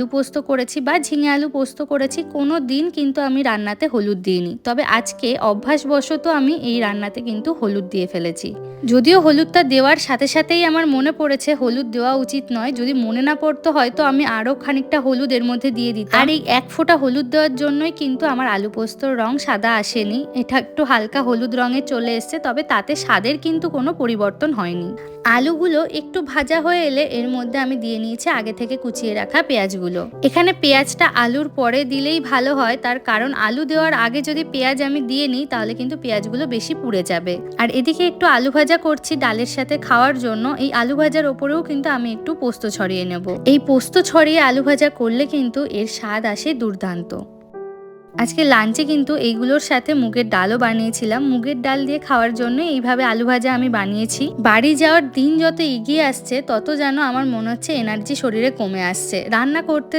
আলু পোস্ত করেছি বা ঝিঙে আলু পোস্ত করেছি, কোনো দিন কিন্তু আমি রান্নাতে হলুদ দিইনি। তবে আজকে অভ্যাসবশত আমি এই রান্নাতে কিন্তু হলুদ দিয়ে ফেলেছি। যদিও হলুদটা দেওয়ার সাথে সাথেই আমার মনে পড়েছে হলুদ দেওয়া উচিত নয়, যদি মনে না পড়তো হয়তো আমি আরও খানিকটা হলুদ এর মধ্যে দিয়ে দিতাম। আর এই এক ফোঁটা হলুদ দেওয়ার জন্যই কিন্তু আমার আলু পোস্তর রং সাদা আসেনি, এটা একটু হালকা হলুদ রঙে চলে এসছে, তবে তাতে স্বাদের কিন্তু কোনো পরিবর্তন হয়নি। আলুগুলো একটু ভাজা হয়ে এলে এর মধ্যে আমি দিয়ে নিয়েছি আগে থেকে কুচিয়ে রাখা পেঁয়াজগুলো। এখানে পেঁয়াজটা আলুর পরে দিলেই ভালো হয়, তার কারণ আলু দেওয়ার আগে যদি পেঁয়াজ আমি দিয়ে নিই তাহলে কিন্তু পেঁয়াজগুলো বেশি পুড়ে যাবে। আর এদিকে একটু আলু ভাজা করছি ডালের সাথে খাওয়ার জন্য। এই আলু ভাজার ওপরেও কিন্তু আমি একটু পোস্ত ছড়িয়ে নেব। এই পোস্ত ছড়িয়ে আলু ভাজা করলে কিন্তু এর স্বাদ আসে দুর্দান্ত। আজকে লাঞ্চে কিন্তু এইগুলোর সাথে মুগের ডালও বানিয়েছিলাম। মুগের ডাল দিয়ে খাওয়ার জন্য এইভাবে আলু ভাজা আমি বানিয়েছি। বাড়ি যাওয়ার দিন যত এগিয়ে আসছে তত যেন আমার মনে হচ্ছে এনার্জি শরীরে কমে আসছে। রান্না করতে